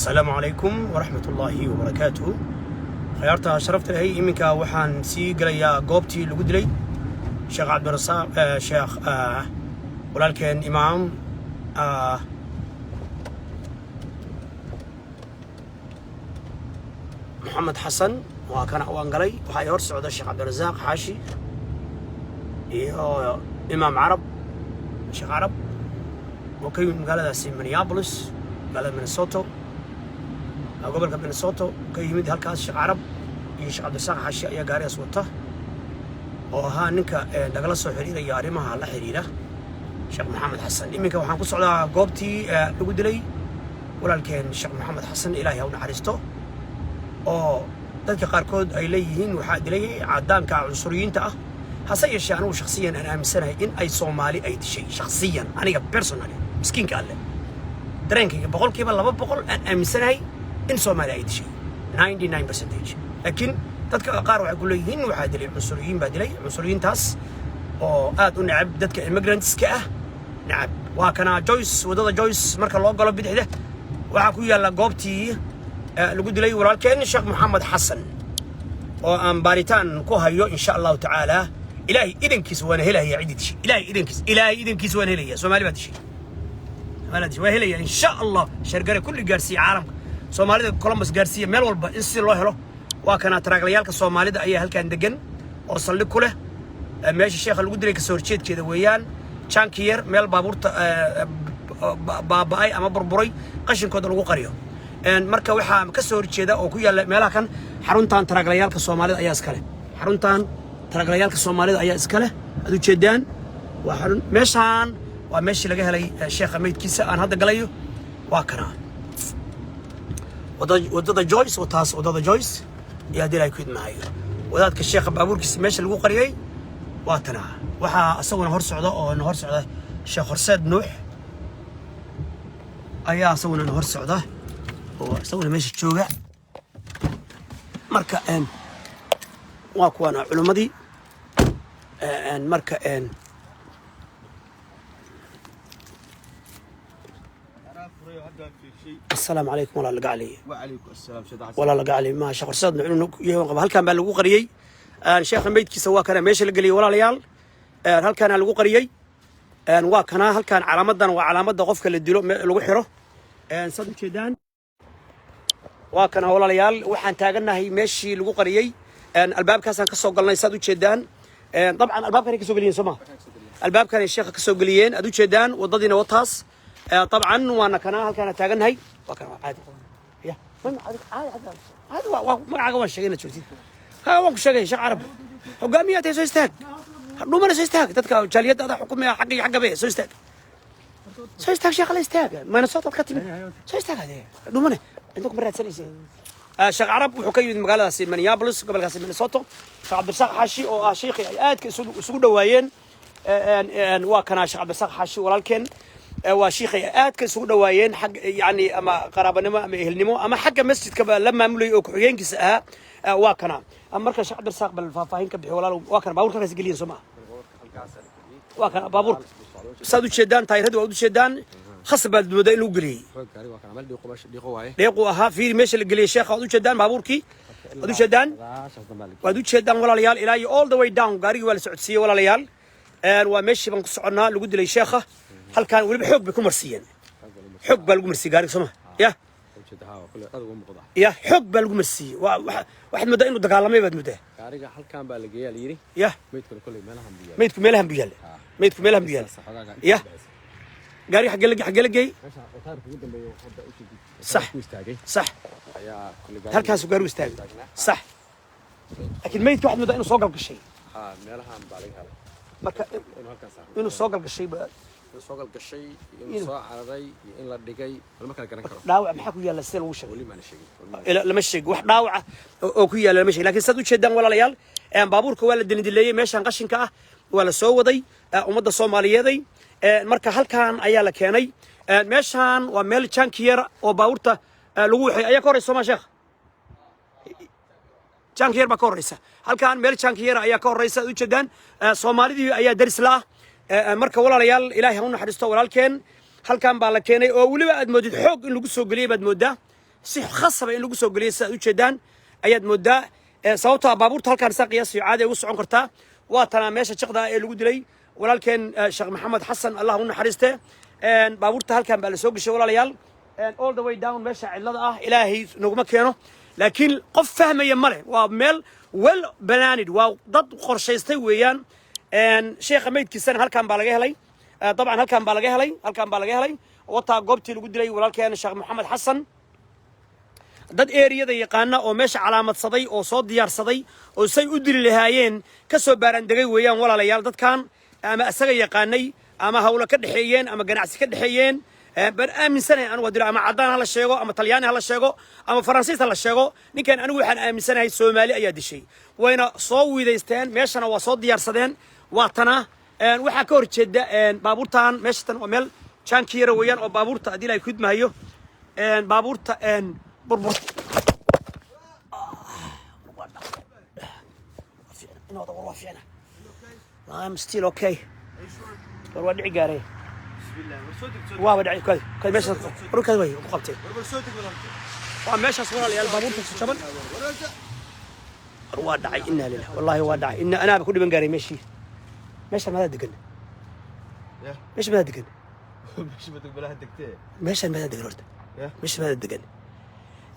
السلام عليكم ورحمة الله وبركاته. خيارتها شرفت لهي إمك وحان سي قليا قوبتي لقدلي شيخ عبد الرزاق شيخ ولكن إمام محمد حسن وكان عوان قلي وحا يورس عود الشيخ عبد الرزاق حاشي إمام عرب شيخ عرب وكيم قال هذا سي مينيابوليس قال مينيسوتا قبل مينيسوتا كيمد هالكاس شيخ عرب شيخ عبد الرزاق حاشي أيا قاري أسوته وها نكا دقلا سو حريرة يا أريمها لا حريرة شيخ محمد حسن إمك وحان قص على قوبتي لقدلي ولكن شيخ محمد حسن إلهي هون حريستو oo dadka qaarkood ay leeyihiin waxa dilay cadaanka cunsuriyiinta ah hase yeeshee anigu shakhsiyan aan aaminsanahay in ay Soomaali ay dishay shakhsiyan aniga personally miskiinka alle dareenkayga 200% aan aaminsanahay in Soomaali ay dishay 99% laakiin dadka qaar waxay ku leeyihiin waxa dilay cunsuriyiin baa dilay cunsuriyiintaas oo aad u nacab dadka immigrantska ah nacab waa kana Joyce wadada Joyce marka loo galo bidixda waxa ku yaala goobtii lagu dilay walaalkeen Sheekh Maxamed Xasan oo aan baaritaan ku hayo insha Allah taala ilaahi idinkiis waan helaya cididishi ilaahi idinkiis waan helaya Soomaali baa dishay waan helaya insha Allah shargare kulli gaarsiy caalamka Soomaalida Columbus gaarsiy meel walba in si loo helo waa kana taraaglayaalka Soomaalida ayaa halkan degan oo salli ku leh meesha sheekha lagu dilay ka soo horjeedkeeda weeyaan Chankier meel baabuurta baabay ama burburay qashinkooda lagu qariyo marka waxa ka soo horjeeda oo ku yaala meelaha kan xaruntan taraaglayaalka Soomaalida ayaa iska leh xaruntan taraaglayaalka Soomaalida ayaa iska leh aad u jeedaan waa xarun meeshan waa meeshii laga helay sheekha meydkiisa aan hadda galayo waa kana wadada Joyce wadada Joyce yaa dilay ku idmaayo wadaadka sheekha baabuurkiisa meesha lagu qariyay waa tana waxa asaguna hor socda oo hor socda sheekh Horseed Nuux ayaa asaguna hor socda سوينا ماشي تشوقع مركا واكو انا علومدي مركا السلام عليكم ولا لقى علي وعليكم السلام ولا لقى علي ما شيخ رصاد يوم هل كان بالو قريي شيخ ميدكي سوا كان ماشي لقلي ولا ليال هل كان لو قريي waa kana halkan calaamadan waa calaamada qofka la dilo lagu xiro saddex jeedaan waa kana walaalayaal waxaan taaganahay meeshii lagu qariyay albaabkaas aan ka soo galnay saad u jeedaan dabcan albaabkan ka soo galiyeen Soomaa albaabkan ay sheekha ka soo galiyeen aad u jeedaan wadadiina wataas dabcan waana kana halkaan taaganahay waa kana caadi ya caadi waa magaca waan sheegayna joogtid ha waan ku sheegay sheekh carab hogaamiyada soo istaag dhumana soo istaag dadka jaaliyada xukuumada xaqi bay soo istaag sheekh la istaag ma nasoo dadka timid soo istaag dhumana عندكم برا تسلسل شيخ عرب وحكيد مقالة سي مينيابوليس قبل كاسي مينيسوتا شيخ عبد الرزاق حاشي أو شيخ آد كسو دوايين وكان شيخ عبد الرزاق حاشي ولكن وشيخ آد كسو دوايين حق يعني أما قرابنما أما أهلنما أما حق مسجد كبا لما ملي أو كحيين كسها وكان أما مركز شيخ عبد الرزاق بالفافاهين كبحي ولا وكان بابور كان يسجلين سما وكان بابور سادو شدان تايرد وادو شدان خصب المدة إنه قلي. ليقوا في ماشي اللي قلي الشيخ أدو شدان بابوركي أدو شدان ولا ليال إلى all the way down قاري ولا سعودية ولا ليال وماشي بنقص عنا لقد لي الشيخة هل كان ولا بحب بكم مرسيين حب بالقمرسي قاري سماه يا حب بالقمرسي واحد مدة إنه دقالة ما يبد مدة قاري هل كان بالجيال يري يا ميتكم ملهم بيال يا قاري حق لقي صح هل كان سكر ويستاهل صح لكن ميت واحد مدة إنه صوغل كشيء مالهم بالغها مركا إنه صوغل كشيء بقى صوغل كشيء إنه صاع على إن لا دقي ولا مكان كرنكر داوع محكو يلا السيل وش ولي ما نشيء لا لما الشيء واحد داوع أو كويا لا مشي لكن صدق شدان ولا ليال بابور كوال الدنيا دلية ماشي نقشن كأه ولا سوودي ومدة الصومالية دي marka halkan ayaa la keenay meeshan waa meel Chankier oo baawurta lagu wixii ayaa ka horeyso ma sheekh Chankier ba ka horeysa halkan meel Chankier ayaa ka horeysa u jeedaan Soomaalidii ayaa daris la marka walaalayaal Ilaahay ha u naxariisto walaalkeen halkan baa la keenay oo waliba aad moodid xoog in lagu soo galiyay baad moodaa si khasaba in lagu soo geliyo sidaad u jeedaan ayaad moodaa sababtoo baabuurta halkaan saa qiyaasiyo caadi ay ugu socon kartaa waa tanaa meesha jiqda ee lagu dilay walaalkeen sheekh maxamed xasan allah u naxariiste baabuurta halkaan baa la soo gashay walaalayaal all the way down meesha cidlada ah ilaahay naguma keeno laakiin qof fahmaya ma leh waa meel well banaanid waa dad qorshaystay weeyaan sheekha meydkiisana halkaan baa laga helay طبعا halkaan baa laga helay wataa goobtii lagu dilay walaalkeen sheekh maxamed xasan dad eeriyada yaqaana oo meesha calaamadsaday oo soo diyaarsaday oo say u dili lahaayeen ka soo baarandegay weeyaan walaalayaal dadkan ama asaga yaqaanay ama hawlo ka dhaxeeyeen ama ganacsi ka dhaxeeyeen baan aaminsanahay anigu hadii ama cadaan hala sheego ama talyaani hala sheego ama faransiis hala sheego ninkan anigu waxaan aaminsanahay Soomaali ayaa dishay wayna soo wiidaysteen meeshana waa soo diyaarsadeen waa tana waxa ka horjeeda baabuurtan meeshatan waa meel jaankiira weeyaan oo baabuurta hadii ay kudmahayo baabuurta burbur I'm still okay. Waa dhici gaaray. Waa dhici kay. Kay meesha ruuxay way ku qabtay. Waa meesha walaalayaal baabuurta jaban. Waa dhacay inna lillahi wallahi waa dhacay inna ana ku dhiban gaaray meeshii. Meesha ma degan. Meesha ma degan. Meesha ma degan horta. Meesha ma degan.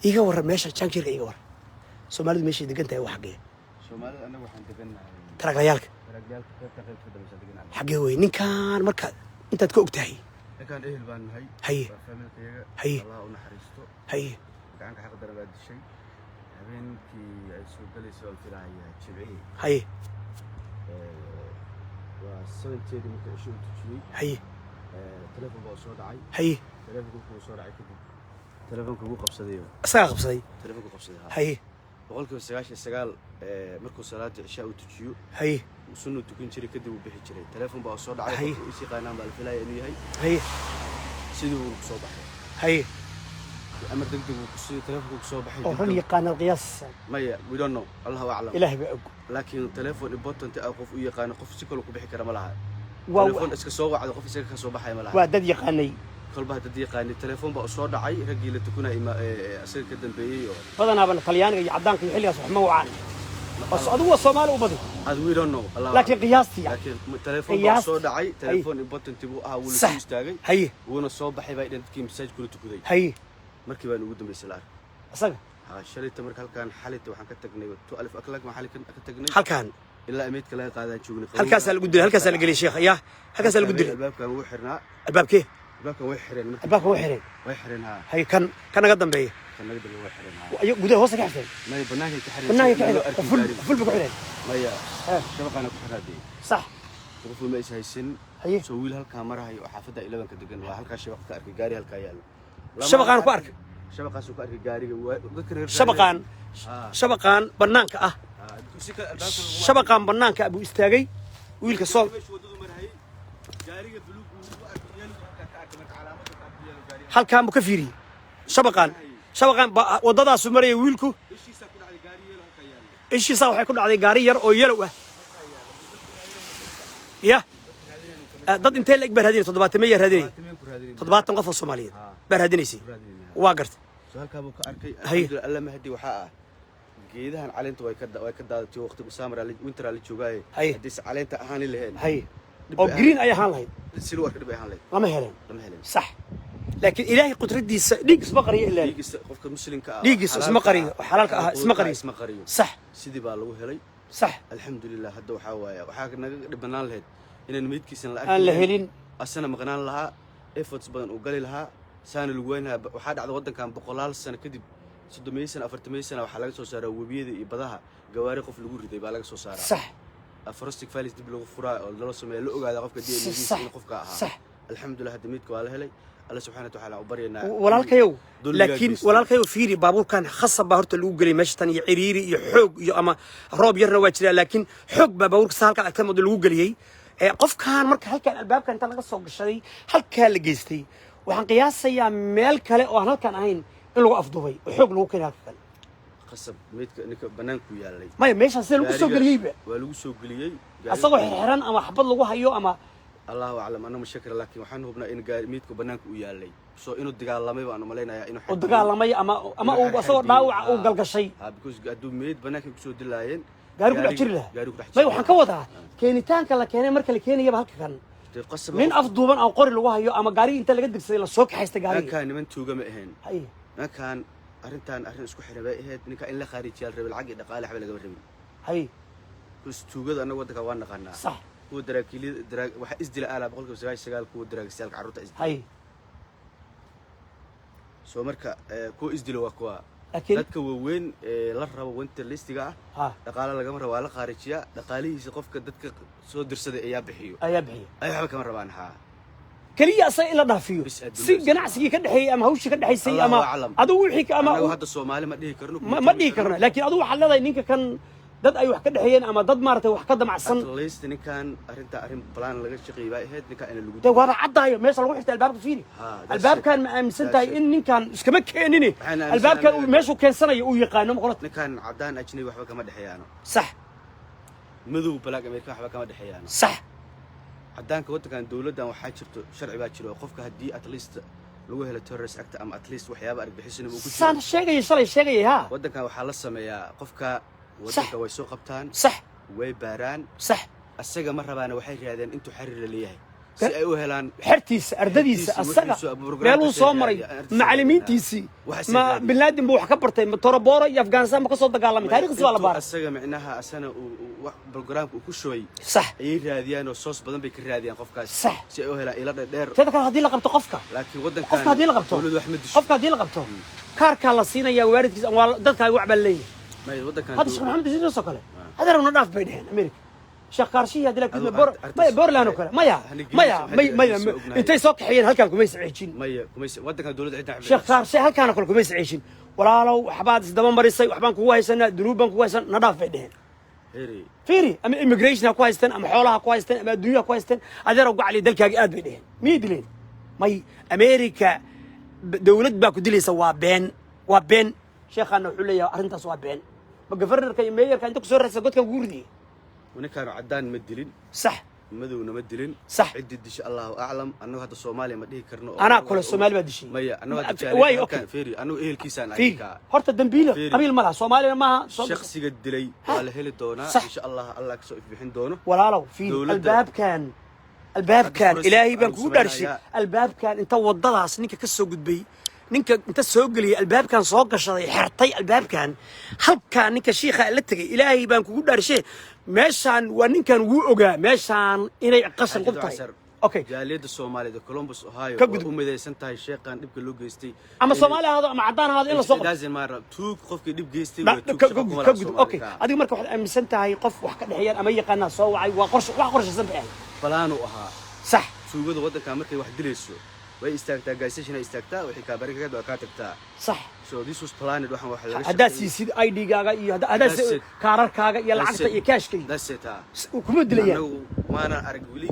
iga war meesha jaankiirka iga war Soomaalidu meesha degan tahay wax xaqee Soomaalida anagu waxaan degannahay taraagayaalka ka qayb ka dambaysa degannahay xaqee way ninkan marka intaad ka ogtahay ninkan ehel baan nahay haye familkayga haye Allah u naxariisto haye gacanka xaq daran baa dishay habeenkii ay soo galayso oo filaaya jibci haye waa 7teedii markii ay soo tujiyay haye telefoon baa soo dhacay haye telefoonku soo dhacay kadib telefoonku ugu qabsaday asaga qabsaday telefoonku qabsaday haye boqolkiiba 99 markuu salaada cishaa u tujiyo haye sunu tukan jiray kadib uu bixi jiray telefoon baa soo dhacay oo isi qaanaan baa la filaaya inuu yahay haye sidii uu soo baxay haye amar degdeg uu sidii telefoonku soo baxay oo run yaqaan alqiyaas maya we don't know Allah a'lam ilaahi baa og laakiin telefoon important ah qof u yaqaan qof si kale ku bixi kara ma laha waa telefoon iska soo wacdo qof isaga ka soo baxay ma laha waa dad yaqaanay kolba dad yaqaanay telefoon baa soo dhacay ragii la tukunay asaga ka dambeeyay oo badanaaba talyaaniga iyo cadaanka iyo xilligaas wax ma wacaan bas adigu Soomaali u badi we don't know Allah laakiin qiyaastii laakiin telefoon baa soo dhacay telefoon important buu ahaa wuu soo istaagay haye wuuna soo baxay baa dadkii message kula tukuday haye markii baan ugu dambeysay la arkay asaga shalayta marka halkaan xalayta waxaan ka tagnay 12 o'clock ma xalay ka tagnay halkaan ilaa ameedka laga qaadan joognay halkaas la gudilay halkaas la galay sheekh ya halkaas la gudilay albaabkan wuu xirnaa albaabkee albaabkan way xireen albaabkan way xireen way xireen ha hay kan naga dambeeyo kan naga dambeeyo way xireen ha ayo gudaha hoos ka xireen may banaanka ka xireen banaanka ka xireen ful ku xireen maya shabaqana ku xiraadey صح wuxuu ma ishaysin soo wiil halka marahay oo xaafada 11 ka degan waa halka shabaq ka arkay gaari halka yaalo shabaqan ku arkay shabaqaas ku arkay gaariga dadka reer shabaqan banaanka ah shabaqan banaanka abu istaagay wiilka soo gaariga buluug uu arkay yaalo ka arkay marka calaamada ka arkay yaalo gaariga halkan buu ka fiiriyay shabaqan wadadaas maraya wiilku ishiisa ku dhacday gaari yaalo halka yaalo ishiisa waxay ku dhacday gaari yar oo yellow ah يا ضد انت اللي اكبر هذين 700 هذين 700 قف الصوماليين بر هذينيسي واقرت سؤال كابو كاركي الله ما هدي وحا geedahan caleenta way ka daadatay waqti Usaamar winter la joogay hadii caleenta ahaan lahayn hay oo green ay ahaan lahayd silwar ka dibay ahaan lahayd lama heleen صح لكن إلهي قدرتيسا ديق اسما قريه إلا ديق قفك مسلمك ديق اسما قريه وحلالك اسما قريه صح سيدي baa lagu helay صح الحمد لله هذا waxa waaya waxa naga dhibanaan lahayd inaan meedkiisan la aan la helin asana maqnaan lahaa efforts badan oo gali lahaa saana lagu weynaha waxa dhacday wadankan 100 sano kadib 300 sano 400 sano waxa laga soo saaraa wabiyada iyo badaha gawaari qof lagu riday baa laga soo saaraa صح afrostic files dib lagu furaa oo loo sameeyo la ogaada qofka DNA-giisa in qofka ahaa صح الحمد لله هذا meedka waa la helay الله سبحانه وتعالى وبرينا walaalkayow laakiin walaalkayow fiiri baabuurkan khasab baa horta lagu galay meeshtan iyo ciriiri iyo xoog iyo ama roob yarna waa jira laakiin xoog baa baabuurka halka agta mid lagu galiyay qofkan marka halkan albaabkan inta laga soo gashaday halka la geystay waxaan qiyaasayaa meel kale oo aan halkan ahayn in lagu afduubay oo xoog lagu keenay halkan khasab meedka ninka banaanku yaalay maya meeshaas lagu soo galiyay waa lagu soo galiyay asagoo xiran ama xabad lagu hayo ama الله أعلم أنا مشكر لكن وحنا هبنا إن ميتكو بنانك ويالي soo inuu dagaalamay baan u malaynayaa inuu oo dagaalamay ama uu asoo dhaawac uu galgashay because hadduu meyd banaanka ku soo dilaayeen gaari ku dhex jiri lahaa may waxaan ka wadaa keenitaanka la keenay marka la keenayaba halka kan nin afduuban aan qori lagu hayo ama gaari inta laga digsaday la soo kaxaysta gaariga ninkaan niman tuuga ma ahayn hay ninkaan arrintan arrin isku xiran bay ahayd ninka in la khaarijiyo rabay lacag iyo dhaqaale xabal laga rabay hay kus tuugada anagu waddanka waan naqaanaa صح kuwa daraakiilida waxa isdila aala 99 kuwa daraakiisalka carruurta isdila hay soo marka kuwa isdila waa kuwa laakiin dadka waaweyn la rabo wanta listiga ah dhaqaale lagama rabo waa la khaarijiya dhaqaalihiisa qofka dadka soo dirsaday ayaa bixiyo ay waxba kama rabaan kaliya asay ila dhaafiyo si ganacsiga ka dhaxeeyay ama hawsha ka dhaxaysay ama adu wixii ama hadda Soomaali ma dhihi karno laakiin adu waxa leedahay ninka kan dad ay wax ka dhaxeeyeen ama dad maartay wax ka damacsan least ninkan arrin plan laga shaqeeyay ahayd ninka in lagu waa cadaayo meesha lagu xirtay albaabka fiiri albaabkan ma aaminsan tahay in ninkan iskama keenin albaabkan uu meeshu keensanayo uu yaqaano ma qorad ninkan cadaan ajnabi waxba kama dhaxeeyaan sax madow balaag Amerika waxba kama dhaxeeyaan sax cadaanka waddankan dawladdan waxaa jirto sharci baa jiro qofka haddii at least lagu helo terrorist act ama at least waxyaabo argagixisana uu ku jiro saan sheegay ha waddankan waxaa la sameeyaa qofka waddanka way soo qabtaan sax way baaraan sax asaga ma rabaana waxay raadeen intuu xiriir la leeyahay si ay u helaan xirtiisa ardadiisa asaga meeluu soo maray macallimiintiisii ma bin laden buu wax ka bartay toroboro iyo afghanistan ma ka soo dagaalamay taariikhdiisa waa la baaray asaga micnaha asana uu programka uu ku shooy sax ay raadiyaan oo soos badan bay ka raadiyaan qofkaas si ay u helaan ila dheer tada kale hadii la qabto qofka laakiin waddankan hadii la qabto qofka hadii la qabto kaarka la siinaya waaridkiisa waa dadka wax baa leeyahay ما يودكان هذا الشيخ محمد زين وصقله هذا راه نضاف بينهم أمريكا شيخ كارشي هذا لك ما بور لانو كله ما أنت يسوق حين هل كانوا كويس عايشين ما ودكان دولة عندنا شيخ كارشي هل كانوا كلهم كويس عايشين ولا لو حبات دم مريسي وحبان كويسنا دروبان كويسنا نضاف بينهم فيري أم إميجريشن كويسين أم حولها كويسين أم الدنيا كويسين هذا رجع على ذلك قاعد بينهم ميدلين ما أمريكا دولة باكو دلي سوا بين وبين شيخنا حليا أنت سوا بين مقفرنا كي مير كان تكسر رأس قد كان جوردي ونكانوا عدان مدلين صح مدونا مدلين صح عدد إن شاء الله أعلم أنه هذا الصومالي ما ديه كرنو أنا كل الصومالي بدي شيء مية أنا واي أوكي فيري أنا إيه الكيسان في هرت الدنبيلة قبيل مرة صومالي ما شخص قد لي على هيل الدونا إن شاء الله كسوف بحين دونه ولا لو في الباب كان إلهي بنقول درشي الباب كان أنت وضلها سنيك كسو قد بي ninka inta soo galiyay albaabkan soo gashaday xirtay albaabkan halka ninka sheekha la tagay ilaahay baan kugu dhaarshay meeshan waa ninkan uu ogaa meeshan inay qashan ku tahay okay jaaliyada Soomaalida Columbus Ohio u midaysan tahay sheekhan dibka loo geystay ama Soomaali ahaado ama cadaan ahaado in la soo qabto maara tuug qofkii dib geystay waa tuug okay adiga marka waxaad aaminsan tahay qof wax ka dhaxayaan ama yaqaana soo wacay waa qorshaysan baa balaanu ahaa sax tuugada waddanka markay wax dilayso way istaagtaa gaasashina istaagtaa wixii ka bari kaga ka tagtaa sax so this was planned waxan waxa laga shaqeeyay hadaasi ID gaaga iyo hadaasi kaararkaaga iyo lacagta iyo cashkii daseta kuma dilayaan maana arag wili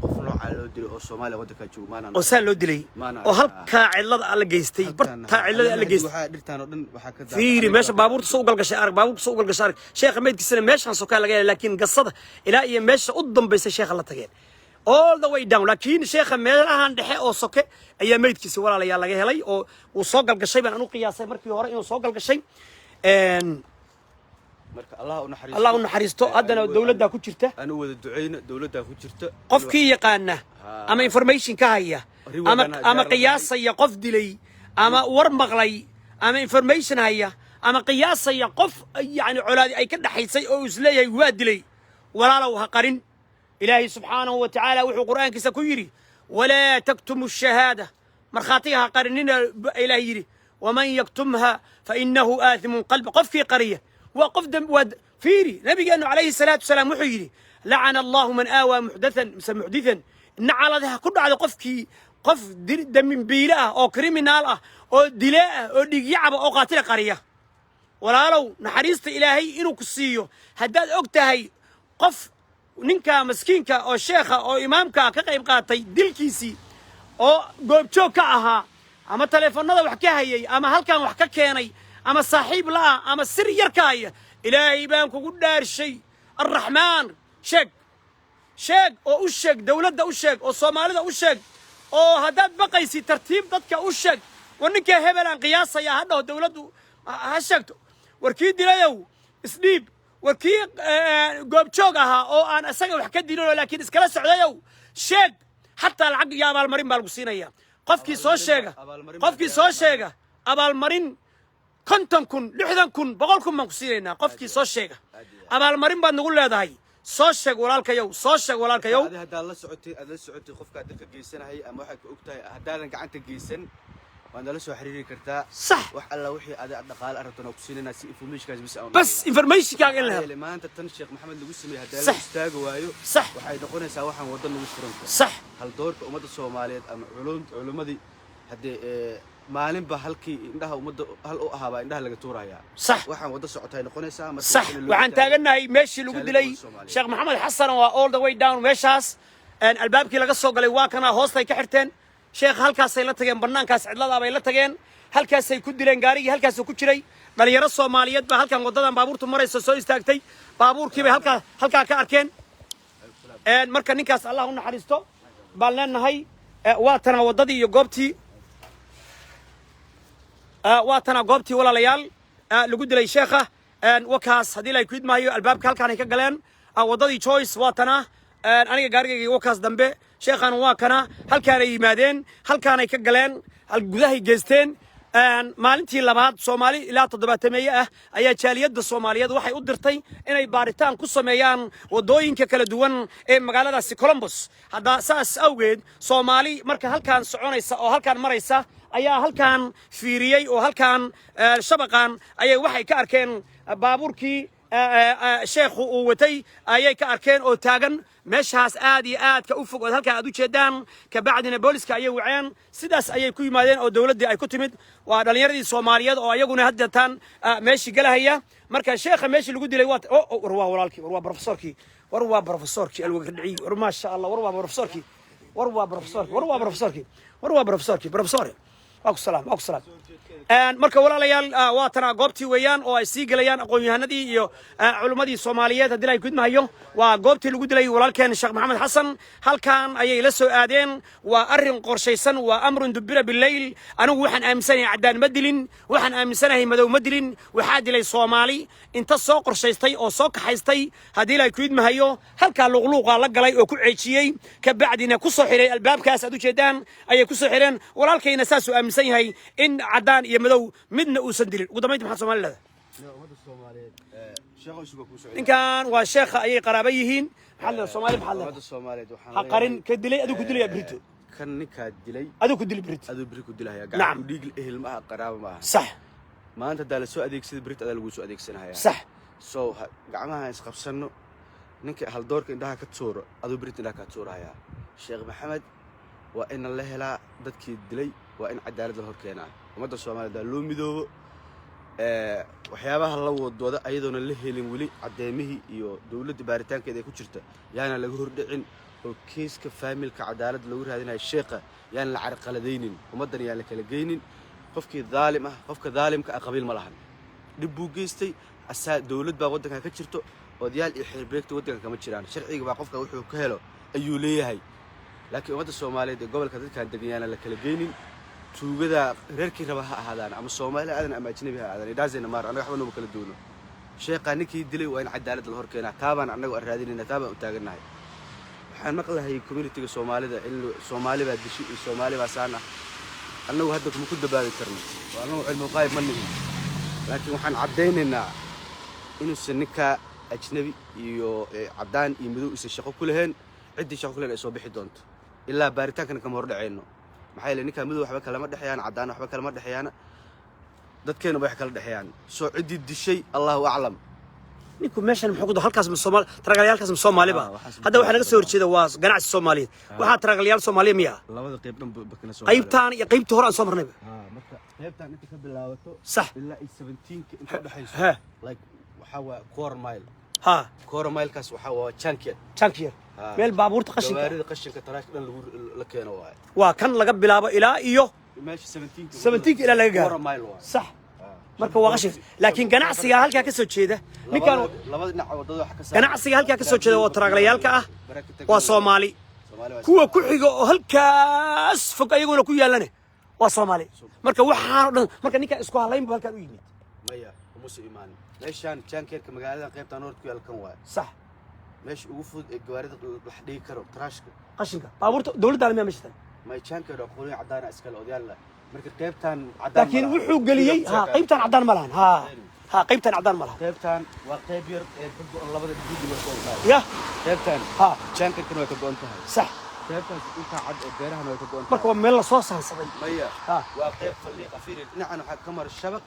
qof nooca loo dilay oo Soomaaliya waddanka joogo maana oo saan loo dilay oo halka cilada la geystay barta cilada la geystay waxa dhirtaan oo dhan waxa ka daa fiiri meesha baabuurta soo galgashay arag baabuurta soo galgashay arag sheekh meedkiisana meeshan soo ka laga yahay laakiin qasada ilaa iyo meesha u dambeysay sheekha la tageen all the way down laakiin sheekha meelahan dhexe oo soke ayaa meedkiisa walaalayaal laga helay oo uu soo galgashay baan anu qiyaasay markii hore inuu soo galgashay marka Allah u naxariisto haddana dawladda ku jirta anu wada duceyna dawladda ku jirta qofkii yaqaana ama information ka haya ama qiyaasaya qof dilay ama war maqlay ama information haya ama qiyaasaya qof yani colaadi ay ka dhaxaysay oo isleeyahay waa dilay walaalow ha qarin إلهي سبحانه وتعالى وحو قرآن كيسا كيري ولا تكتموا الشهادة مرخاتيها قرننا إلهي يري ومن يكتمها فإنه آثم قلب قف في قرية وقف دم فيري نبي أنه عليه الصلاة والسلام وحو يري لعن الله من آوى محدثا إن على ذا كل على قف دم بيلاء أو كريمنال أو دلاء أو ديجيعب أو قاتل قرية ولا لو نحريست إلهي إنو كسيو هداد أكتهي قف ninka maskiinka oo sheekha oo imaamka ka qayb qaatay dilkiisii oo goobjoog ka ahaa ama telefoonada wax ka hayay ama halkan wax ka keenay ama saaxiib la ama sir yar ka haya ilaahay baan kugu dhaarshay arrahmaan sheeg oo u sheeg dawladda u sheeg oo Soomaalida u sheeg oo haddaad baqaysi tartiib dadka u sheeg war ninka hebel aan qiyaasaya hadhow dawladdu ha sheegto warkii dilayow isdhiib warkii goobjoog ahaa oo aan isaga wax ka dilin laakiin iskala socdayow sheeg xataa lacag iyo abaalmarin baa lagu siinaya qofkii soo sheega abaalmarin 50,000 60,000 100,000 baan ku siinaynaa qofkii soo sheega abaalmarin baad nagu leedahay soo sheeg walaalkayow haddaad la socotay qofka aad ka geysanahay ama waxaad ka ogtahay haddaadan gacanta geysan waad nala soo xiriiri kartaa صح wax alla wixii aad dhaqaale aragtana ku siinayna si informationkaas بس informationkaaga in la helo maanta tan sheekh maxamed lagu sameeyay haddii صح la istaago waayo صح waxay noqonaysaa waxaan wadan lagu furan صح hal doorka ummadda Soomaaliyeed ama culimadii haddii maalinba halkii indhaha ummadda hal u ahaaba indhaha laga tuuraya صح waxaan wada socotay noqonaysaa marka صح waxaan taaganahay meeshii lagu dilay sheekh maxamed xasan waa all the way down meeshaas albaabkii laga soo galay waa kana hoostay ka xirteen sheekh halkaasay la tageen banaankaas cidlada bay la tageen halkaasay ku dileen gaarigii halkaas ku jiray dhalinyaro Soomaaliyeed baa halkan wadadan baabuurtu marayso soo istaagtay baabuurkii bay halka ka arkeen marka ninkaas Allah u naxariisto baan leenahay waa tan wadadii iyo goobtii واتنا قبتي ولا ليال لقد لي شيخة وكاس هذه لا يكيد ما هي الباب كهل كان يكجلن وضدي choice واتنا أنا جارجي وكاس دمبه شيخ أنا واكنا هل كان يمادين هل كان يكجلن الجذاه جزتين maalintii labaad Soomaali ilaa 700 ayaa jaaliyada Soomaaliyeed waxay u dirtay inay baaritaan ku sameeyaan wadooyinka kala duwan ee magaaladaasi Columbus hada saas awgeed Soomaali marka halkaan soconaysa oo halkaan maraysa ayaa halkaan fiiriyay oo halkaan shabaqan ayay waxay ka arkeen baabuurkii sheekhu uu watay ayay ka arkeen oo taagan meeshaas aad iyo aad ka u fog oo halka aad u jeedaan ka bacdina booliska ayay waceen sidaas ayay ku yimaadeen oo dawladda ay ku timid waa dhalinyaradii Soomaaliyeed oo ayaguna hadda tan meeshii galahaya marka sheekha meeshii lagu dilay waa warwaa walaalkii warwaa professorkii alwagrdhici war ma sha Allah warwaa professorkii aku salaam marka walaalayaal waa tan goobtii weeyaan oo ay sii galayaan aqoon-yahanadii iyo culimadii Soomaaliyeed hadii ay gudmahayo waa goobtii lagu dilay walaalkeen Sheekh Maxamed Xasan halkaan ayay la soo aadeen waa arin qorshaysan waa amrun dubira bil-layl anigu waxaan aaminsanahay cadaan ma dilin waxaan aaminsanahay madow ma dilin waxa dilay Soomaali inta soo qorshaystay oo soo kaxaystay hadii ay gudmahayo halka luqluuqa la galay oo ku ceejiyay ka bacdina ku soo xiray albaabkaas aad u jeedaan ayay ku soo xireen walaalkayna saas u aaminsan yahay in cadaan iyo madow midna uusan dilin ugu dambeyntii maxaa Soomaaliyeed ninkan waa sheekha ayay qaraabo yihiin maxaa Soomaali ha qarin ka dilay adigu ku dilay brito kan ninka dilay adigu ku dilay brito adigu brito ku dilaya gacan dhiig ehel ma qaraabo ma sax maanta dal soo adeegsada brito adal lagu soo adeegsanaya sax soo gacmaha is qabsano ninka hal doorka indhaha ka tuuro adigu brito indhaha ka tuuraya Sheekh Maxamed waa in la helaa dadkii dilay waa in cadaalad la hor keenaa ummadda Soomaaliyeed loo midoobo waxyaabaha la wadooda ayadoona la helin wali cadeemihii iyo dawladda baaritaankeeda ay ku jirta yaana laga hordhicin oo kiiska familka cadaalad lagu raadinayo sheekha yaan la carqaladeynin ummadan yaan la kala geynin qofkii dhaalim ah qofka dhaalimka qabiil ma lahan dib buu geystay asaa dawlad baa wadanka ka jirto odayaal iyo xirbeegta wadanka kama jiraan sharciga baa qofka wuxuu ka helo ayuu leeyahay laakiin ummadda Soomaaliyeed ee gobolka dadka degan la kala geynin tuugada reerkii raba ha ahaadaan ama Soomaali aadan ama ajnabi ha ahaadaan idaasayna maar anaga waxba noo kala duuno sheekha ninkii dilay waa in cadaalad la hor keenaa taabaan anagu raadinayna taabaan u taaganahay waxaan maqlahay community-ga Soomaalida in Soomaali baa dishay iyo Soomaali baa saana anagu hadda kuma ku dabaali karno waa anagu cilmi qaayb ma nihin laakiin waxaan cadeynaynaa inuu ninka ajnabi iyo cadaan iyo madow isa shaqo ku leheen cidii shaqo ku leheen ay soo bixi doonto ilaa baaritaankan kama hor dhaceyno maxay ninka madow waxba kala ma dhaxayaan cadaan waxba kala ma dhaxayaan dadkeena wax kala dhaxayaan soo cidii dishay Allahu a'lam ninku meeshan muxuu halkaas Soomaali taragalyaalkaas Soomaali ba hadda waxa naga soo horjeeda waa ganacsi Soomaaliyeed waxa taraglayaal Soomaali miya labada qayb dhan bakana soo qaybtaan iyo qaybta hore aan soo marnay marka qaybtaan inta ka bilaabato sax ilaa 17 inta dhaxayso like waxa waa quarter mile quarter mile kaas waxa waa chunkier meel baabuurta qashinka taraash dhan la keeno waa kan laga bilaabo ilaa iyo meesha 17 ilaa laga gaaro sax marka waa qashin laakiin ganacsiga halka ka soo jeeda ninkan labada dhinac wadada waxa ka ganacsiga halka ka soo jeeda oo taraglayaalka ah waa Soomaali kuwa ku xiga oo halkaas fog ayaguna ku yaalane waa Soomaali marka waxaan dhan marka ninka isku halayn buu halkaan u yimid maya musu imaan meeshaan jankeerka magaalada qaybta noord ku yaalkan waa sax meesha ugu fudud ee gawaarida wax dhigi karo trashka qashinka baabuurta dawladda almiya meeshta ma jankeer oo qolay cadaan iskala odayaal marka qaybtan cadaan laakiin wuxuu galiyay qaybtan cadaan ma lahan qaybtan cadaan ma lahan qaybtan waa qayb yar ee labada dibadda loo soo saaray ya qaybtan jankeerkan way ka go'an tahay sax qaybtan inta cad ee beerahan way ka go'an tahay marka waa meel la soo saarsaday maya waa qayb faliiq afiir dhinacan waxa ka mar shabaq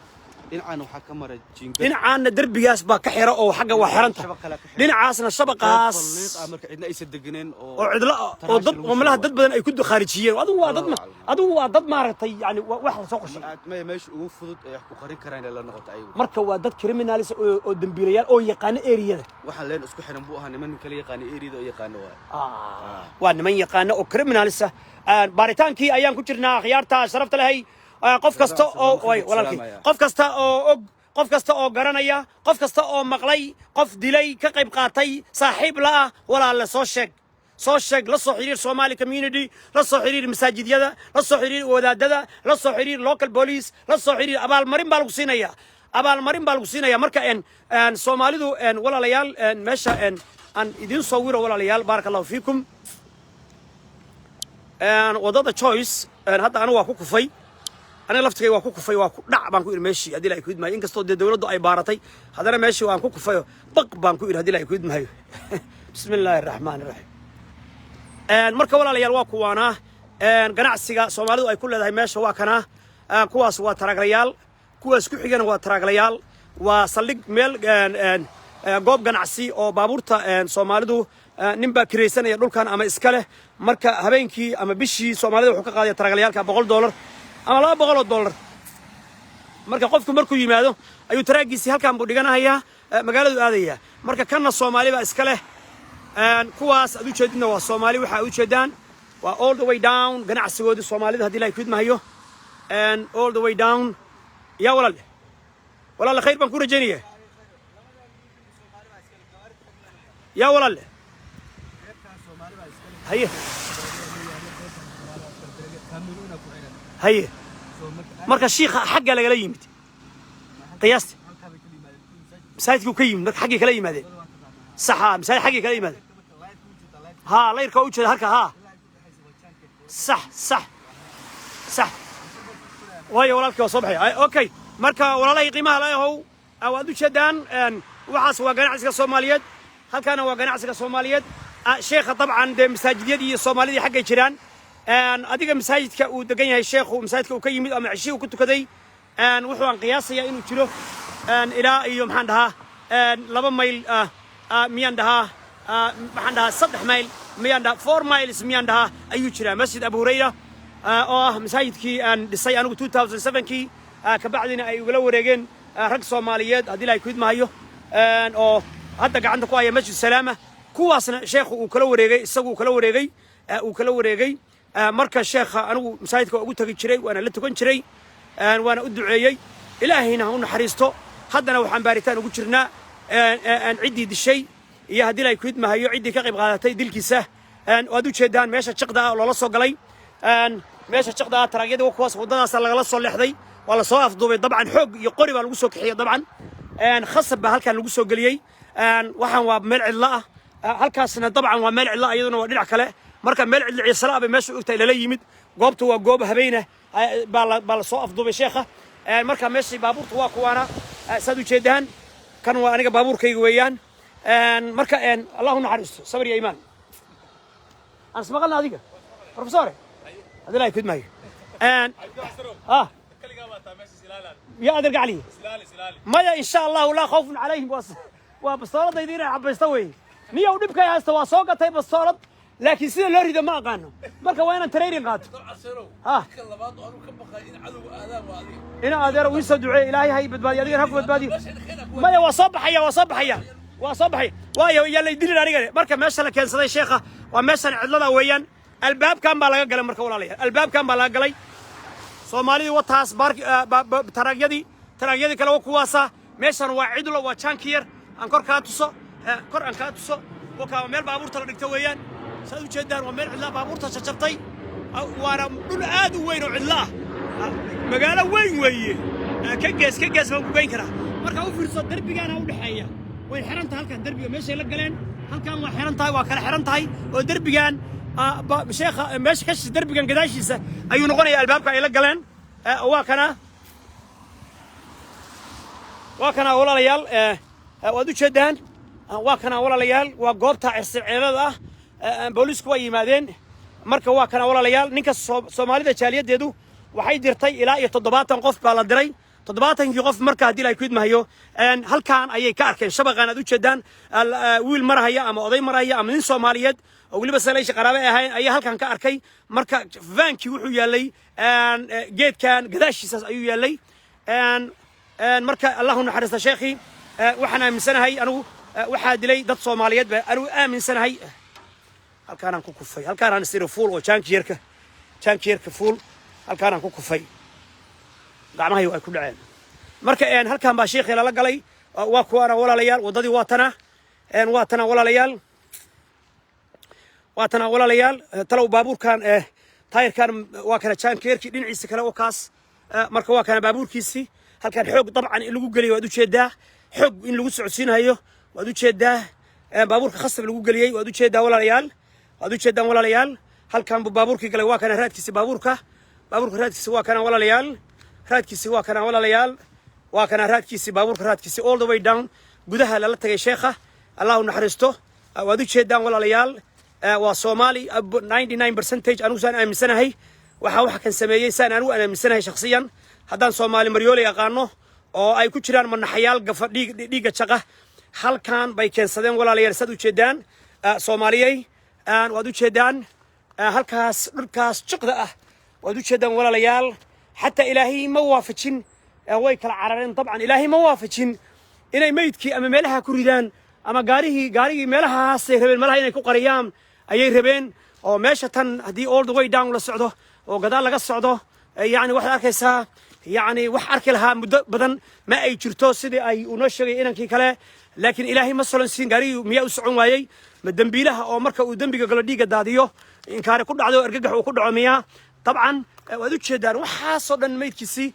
dhinacaan waxa ka maray jinga dhinacaana darbigaas baa ka xira oo xagga waa xiranta dhinacaasna shabaqaas marka cidna aysan deganeen oo cidla oo dad meelaha dad badan ay ku khaarijiyeen adigu waa dad maaragtay yani wax la soo qoshay ma meesha ugu fudud ee ku qarin karaan la noqoto ayagu marka waa dad criminals oo dambiilayaal oo yaqaan area waxa leen isku xiran buu ahaa niman kale yaqaan area oo yaqaan waa niman yaqaan oo criminals baaritaankii ayaan ku jirnaa khiyaarta sharafta lahay qof kasta oo walaalkii qof kasta oo garanaya qof kasta oo maqlay qof dilay ka qayb qaatay saaxiib la ah walaal la soo sheeg la soo xiriir Somali community la soo xiriir masaajidyada la soo xiriir wadaadada la soo xiriir local police la soo xiriir abaalmarin baa lagu siinaya marka Soomaalidu walaalayaal meesha aan idin soo wiro walaalayaal barakallahu fiikum wadada choice hadda anu waa ku kufay أنا لفتكي وأكو كفاي وأكو دع بانكو إير ماشي هذي لا يكود ما إنك استود الدولة دو أي بارتي هذا أنا ماشي وأكو كفاي بق بانكو إير هذي لا يكود ما هي بسم الله الرحمن الرحيم المركب ولا ليال واكو وانا قناع السجا سومالو أي كل هذا ماشي واكنا كواس وتراك ريال كواس كحجنا وتراك ريال وصلق ميل قوب قناع السي أو بابورتا سومالو نبى كريسان يقول كان أما إسكاله مركب هبينكي أما بيشي سومالو حقق هذا تراك ريال $100 أما $200 marka qofku markuu yimaado ayuu taraagiisi halkaan buu dhiganayaa magaalada aadaya marka kana Soomaali ba iska leh kuwaas aad u jeedina waa Soomaali waxa u jeedaan waa all the way down ganacsigooda Soomaalida hadii la ku mahayo and all the way down ya walaal khayr baan ku rajaynayaa ya walaal haye marka sheekha xagga laga yimid qiyaasti مساعدك وكيم مرك حقي كلا يمادين صح مساعد حقي كلا يمادين ها لا يركوا وجه هكا ها صح واي ولالك وصبحي اوكي مركا ولا قيمه لا هو او ادو شدان وحاس waa ganacsiga Soomaaliyeed halkaana waa ganacsiga Soomaaliyeed sheekha dabcan de masaajidiyadii Soomaalida xaqay jiraan adiga masaajidka uu degan yahay sheekhu masaajidka uu ka yimid ama cishii uu ku tukaday wuxuu aan qiyaasaya inuu jiro ilaa iyo maxaan dhahaa 2 mayl miyaan dhahaa maxaan dhahaa 3 mayl miyaan dhahaa 4 miles miyaan dhahaa ayuu jiraa masjid Abu Hurayra oo masaajidkii aan dhisay anigu 2007kii ka bacdina ay uga wareegeen rag Soomaaliyeed hadii ay ku idmaayo oo hadda gacanta ku haya masjid Salaama kuwaasna sheekhu uu kala wareegay isagu uu kala wareegay marka sheekha anigu masaajidka ugu tagi jiray waana la tukan jiray waana u duceeyay ilaahayna uu naxariisto haddana waxaan baaritaan ugu jirnaa ciidii dishay iyo hadii ay ku idmaayo ciidii ka qayb qaadatay dilkiisa oo aad u jeedaan meesha jiqda loola soo galay meesha jiqda taraagada kuwaas wadadaas laga soo leexday wala soo afduubay dabcan xoog iyo qori baa lagu soo kixiyay dabcan khasab baa halkan lagu soo galiyay waxaan waa meel cidla halkaasna dabcan waa meel cidla iyaduna waa dhinac kale marka meel cidla ciisala bay meesha u ogtay la yimid goobtu waa goob habeena baa la soo afduubay sheekha marka meeshii baabuurtu waa kuwaana saad u jeedaan kan waa aniga baabuurkayga weeyaan marka Allahu naxariisto sabir iyo iimaan aan ismaqalna adiga professor hadii ay kudmaayo يا أدرك عليه ما إن شاء الله لا خوف عليهم وبصارت يدير عبستوي نيا ودبك يا استوى سوقة بصارت لكن سيد الله يريد ما قانو مركا وين تريرين قاد إنا أدرى ويسد دعاء إلهي هاي بدبادي أدرى هكو بدبادي ما يا وصبحي ويا يلا يدير عليه مركا ماشى كان صدي شيخة وماشى عدلنا ويان الباب كان بالغ قال مركا ولا عليه الباب كان بالغ قال Soomaalida wataas taragyadii kala waa kuwaasa meeshan waa cidlo waa chankiyar aan kor ka tuso waka meel baabuurta la dhigto weeyaan سادو جدان ومن علا بابورتا شجبتي وانا دول aad u weyn oo cidla magaalo weyn weeye ka gees ma goyn kara marka u fiirso darbigan u dhaxeeya way xiran tahay halkan darbiga meesha la galeen halkan waa xiran tahay waa kala xiran tahay oo darbigan sheekha meesha ka shis darbigan gadaashiisa ayuu noqonayaa albaabka ay la galeen waa kana walaalayaal waad u jeedaan waa kana walaalayaal waa goobta circiilada booliisku way yimaadeen marka waa kana walaalayaal ninka Soomaalida jaaliyadeedu waxay dirtay ilaa 70 qof baa la diray 70 qof marka hadii ay ku idmahayo halkaan ayay ka arkeen shabaqan aad u jeedaan wiil marahaya ama oday marahaya ama nin Soomaaliyeed oo waliba saleesh qaraabo ahayn ayaa halkaan ka arkay marka vankii wuxuu yaalay geedkan gadaashiisa ayuu yaalay marka Allahu naxariista sheekhi waxaan aaminsanahay anigu waxa dilay dad Soomaaliyeed baa anigu aaminsanahay halkaan aan ku kufay halkaan aan siro fuul oo jankiyerka fuul halkaan aan ku kufay gacmahay ay ku dhaceen marka halkaan baa sheekhi la galay waa kuwana walaalayaal wadadii waa tana walaalayaal talow baabuurkan taayirkan waa kana jankiyerkii dhinaciisa kale oo kaas marka waa kana baabuurkiisi halkaan xoog dabcan in lagu galiyo waad u jeedaa xoog in lagu socodsiinayo waad u jeedaa baabuurka khasab lagu galiyay waad u jeedaa walaalayaal halkaan baabuurkii galay waa kana raadkiisa baabuurka raadkiisa waa kana walaalayaal waa kana raadkiisa baabuurka raadkiisa all the way down gudaha la tagay sheekha Allahu naxariisto waad u jeedaan walaalayaal waa Soomaali 99% anigu saan aaminsanahay waxa kan sameeyay saan anigu aaminsanahay shakhsiyan haddaan Soomaali maryoole yaqaano oo ay ku jiraan manaxyaal dhiiga jaqa halkaan bay keensadeen walaalayaal sad u jeedaan Soomaaliyay waad u jeedaan halkaas dhulkaas jiqda waad u jeedaan walaalayaal حتى إلهي ما وافجين ويكل عررين طبعا إلهي ما وافجين إني ميتكي أما ملها كردان أما قاري ملها هاسي ربين ملها إني كقريام أي ربين أو ماشة هدي all the way down للصعدة وقدار لقى الصعدة يعني واحد أركيسها يعني واحد أركلها بدن ما أي جرتو سيدي أي ونشري إنك كلا لكن إلهي مثلا سين قاري 190 وايي مدن بيلها أو مركب ودن بيجا داديو إن كان كل عدو أرجح وكل عمية طبعا waad jeedaan waxaas oo dhan meydkiisi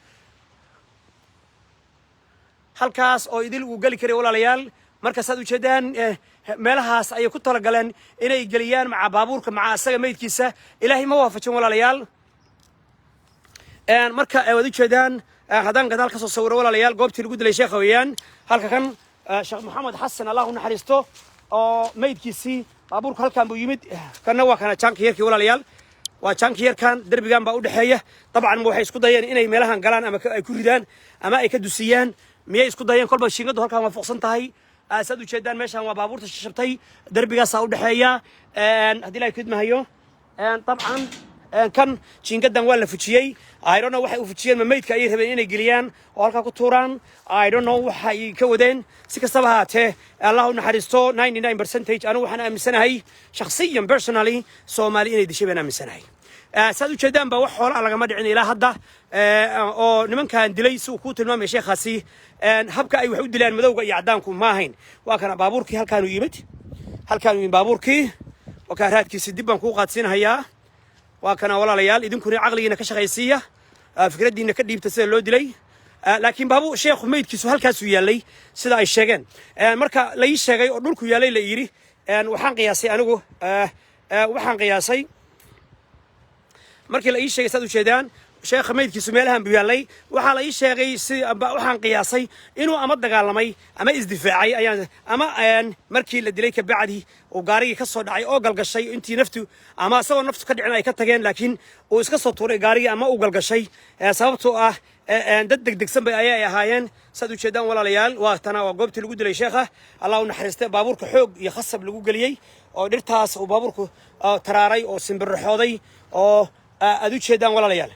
halkaas oo idil uu gali karay walaalayaal markaas aad u jeedaan meelahaas ay ku tala galeen inay galiyaan maca baabuurka maca asaga meydkiisa ilaahay ma waafajin walaalayaal marka waad u jeedaan hadan gadaal ka soo sawiro walaalayaal goobtii lagu dilay sheekh weeyaan halka kan sheekh Maxamed Xasan Allahu naxariisto oo meydkiisi baabuurka halkaan buu yimid kana waa kana jankiyerkii walaalayaal وجانكيركان دربيان با u dhaxeeya طبعا waxay isku dayeen inay meelahan galaan ama ay ku ridaan ama ay ka dusiyaan miyay isku dayeen kolba shingadu halkaan waa fuqsan tahay aasad u jeedaan meeshan waa baabuurta shabtay darbigaas u dhaxeeya hadii ay kidmahayo طبعا kan jingadan waa la fujiyay I don't know waxay u fujiyeen mameydka ay rabeen inay geliyaan oo halka ku tuuraan I don't know waxay ka wadeen si kastaba haatee Allahu naxariisto 99% anu waxaan aaminsanahay shakhsiyan personally Soomaali inay dishabeen aaminsanahay saad u jeedaan ba wax xoolo laga ma dhicin ilaa hadda oo nimankan dilay suu ku tilmaamay sheekhaasi habka ay wax u dilaan madowga iyo cadaanku ma ahayn waa kana baabuurkii halkaan u yimid baabuurkii oo ka raadkiisa dib baan ku qaadsiinayaa waa kana walaalayaal idinkuna aqligiina ka shaqaysiya fikradiina ka dhiibta sida loo dilay laakiin baabu sheekhu meydkiisu halkaas u yaalay sida ay sheegeen marka la ii sheegay oo dhulku yaalay la yiri waxaan qiyaasay anigu markii la ii sheegay sad u jeedaan sheekha meydkiisu meelahan buu yaalay waxa la ii sheegay si waxaan qiyaasay inuu ama dagaalamay ama isdifaacay ama markii la dilay ka bacdi oo gaarigii ka soo dhacay oo galgashay intii naftu ama asagoo naftu ka dhicin ay ka tageen laakiin uu iska soo tuuray gaarigii ama uu galgashay sababtoo ah dad degdegsan bay ayay ahaayeen sad u jeedaan walaalayaal waa tana waa goobtii lagu dilay sheekha Allahu naxariistay baabuurka xoog iyo khasab lagu galiyay oo dhirtaas uu baabuurku taraaray oo simbirxooday oo aad u jeedaan walaalayaal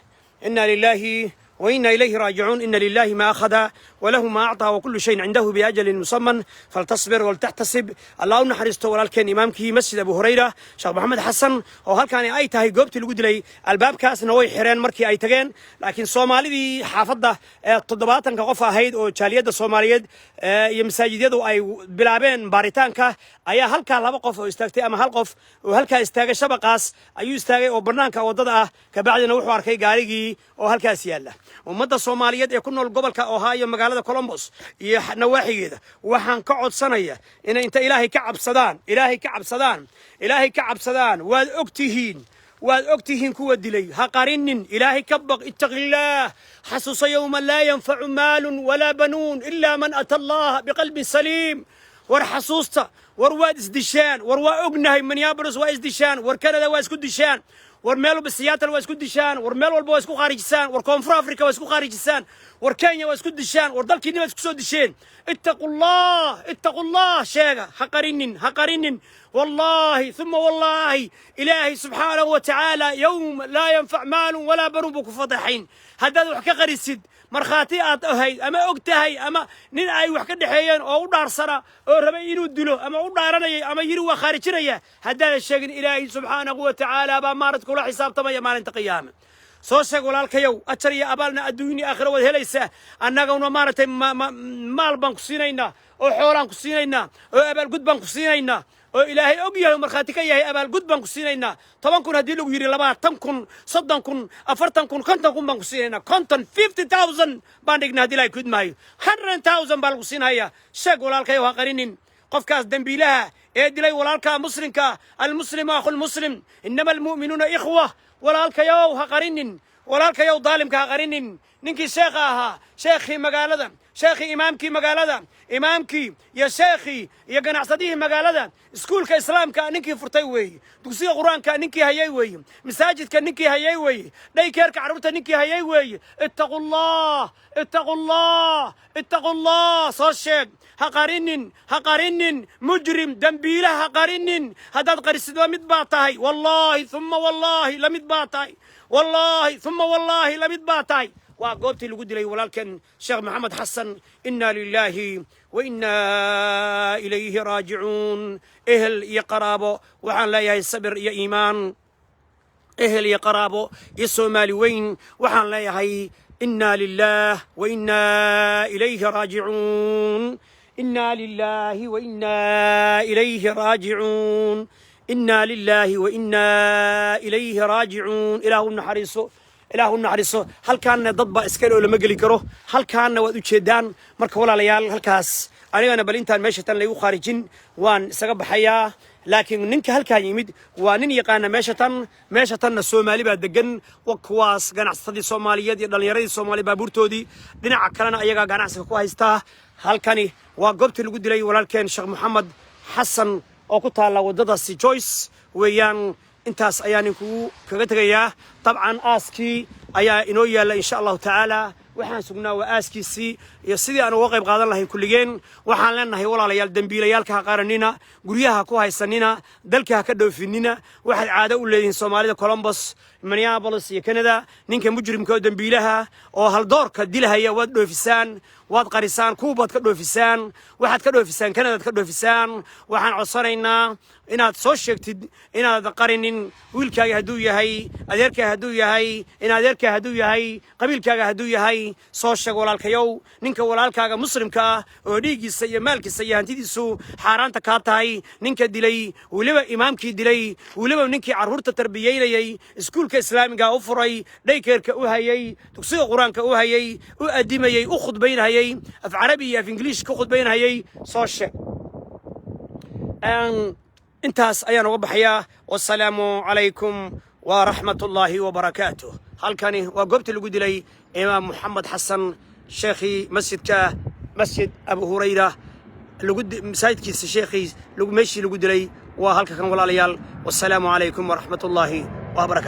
inna lillahi وإنا إليه راجعون إن لله ما أخذ وله ما أعطى وكل شيء عنده بأجل مسمى فلتصبر ولتحتسب الله نحرسته ولكن إمامك مسجد أبو هريرة شيخ محمد حسن وهل كان أي تهي قبت القدلي الباب كاس نوي حيران مركي أي تجين لكن صومالي دي حافظة تضباطا كقفة هيد أو شاليد الصوماليد يمساجد يدو أي بلابين باريتانكا أي هل كان لبقف واستغتي أما هل قف وهل كان استاجي شبقاس أيو استاجي أو برنانكا وضدأ كبعد نوح واركي قاريجي وهل كاس يلا ومدة الصوماليات يكونوا القبل كأوهايو مقالة كولومبوس نواحي كذا وحن قعد سنية إن أنت إلهي كعب صدان إلهي كعب صدان إلهي كعب صدان وأكتهين كود دلي هقارن إلهي كبق اتق الله حسس يوما لا ينفع مال ولا بنون إلا من أتى الله بقلب سليم ورحسوسته ورواد ازدشان وروا أجنهي من يابرز وازدشان وركندا واسكدشان ورميلو بالسياتل واسكدشان ورميلو البو واسكو خارجسان وركونفر أفريقيا واسكو خارجسان وركينيا واسكدشان وردال كينيا واسكو سودشان اتقوا الله شيغا حقرنن والله ثم والله إلهي سبحانه وتعالى يوم لا ينفع مال ولا بنون بكو فضحين هذا وحكا غريسد markhaatiyaad ahayd ama og tahay ama nin ay wax ka dhaxeeyeen oo u dhaarsana oo rabay inuu dilo ama u dhaaranayay ama yiri waa khaarijinaya haddaan sheegin ilaahay subxaanahu wa tacaala baa maarad kula xisaabtamaya maalinta qiyaama soo sheeg walaalkayow ajar iyo abaalna adduun iyo aakhiro wad helaysaa annaguna maartay maal baan ku siinaynaa oo xoolaan ku siinaynaa oo abaalgud baan ku siinaynaa oo ilaahay og yahay markhaati ka yahay abaalgud baan ku siinaynaa 10 kun haddii lagu yiri 20 kun 30 kun 40 kun 50 kun baan ku siinaynaa 50,000 baan dhignaa haddii ilaahay kud maayo 100,000 baan lagu siinayaa sheeg walaalkayow ha qarinin qofkaas dambiilaha ee dilay walaalka muslimka almuslimu akhul muslim inama almu'minuuna ikhwa walaalkayow ha qarinin walaalkayow daalimka ha qarinin ninkii sheekha ahaa sheekhii magaalada شيخي إمامكي مقالة إمامكي يا شيخي يا جناح صديه مقالة سكول كإسلام كأنكي فرتوي دكسي قرآن كأنكي هيوي مساجد كأنكي هيوي دايكير كعروت أنكي هيوي اتقوا الله صاشق هقارنن مجرم دنبيله هقارنن هذا قريس لمد باطاي والله ثم والله لمد باطاي وقلت له قد لي ولكن شيخ محمد حسن إنا لله وإنا إليه راجعون إهل يقرابو وعن لا يصبر يا إيمان إهل يقرابو يسومالي وين وعن لا يهي إنا لله وإنا إليه راجعون إنا لله وإنا إليه راجعون إنا لله وإنا إليه راجعون إله النحرسو إلهو نحرسه هل كان ضد إسكالو لما قلي كروه هل كان وادو تشيدان مركو ولا ليال هل كاس أنا بلينتان ماشتان ليو خارجين وان سقب حياة لكن ننك هل كان يمد ونن يقانا ماشتان السومالي بادقن وكواس قناع صدي الصومالية دي دليري الصومالي بابورتو دي دينا عكالنا أيقا قناع سكوا هستا هل كاني وقبت القد لي ولكن شيخ محمد حسن وكتا لو ضد السي جويس ويان intaas ayaan ku kaga tagayaa طبعا aaskii ayaa inoo yaala insha Allah taala waxaan sugnaa waa aaskiisi iyo sidii aan uga qayb qaadan lahayn kulligeen waxaan leenahay walaalayaal dambiilayaalka ha qaranina guryaha ku haysanina dalka ka dhoofinina waxaad caado u leeyihiin Soomaalida Columbus Minneapolis iyo Canada ninka mujrimka oo dambiilaha oo hal doorka dilahaya waad dhoofisaan waad qarisaan kuubad ka dhoofisaan waxaad ka dhoofisaan Canada ka dhoofisaan waxaan codsanaynaa inaad soo sheegtid inaad qarinin wiilkaaga haduu yahay adeerkaaga haduu yahay in adeerkaaga haduu yahay qabiilkaaga haduu yahay soo sheeg walaalkayow ninka walaalkaaga muslimka ah oo dhiigiisa iyo maalkiisa iyo hantidiisu xaaraanta ka tahay ninka dilay waliba imaamkii dilay waliba ninkii caruurta tarbiyeynayay iskuulka islaamiga u furay daykeerka u hayay dugsiga quraanka u hayay u adimayay u khudbaynayay af carabi iyo af ingiliish ku khudbaynayay soo sheeg intaas ayaan uga baxayaa wassalaamu calaykum ورحمة الله وبركاته هل كان وقبت اللي قد لي إمام محمد حسن شيخي مسجد أبو هريرة اللي قد مسايد كيس شيخي اللي ماشي اللي قد لي وهل كان ولا ليال والسلام عليكم ورحمة الله وبركاته.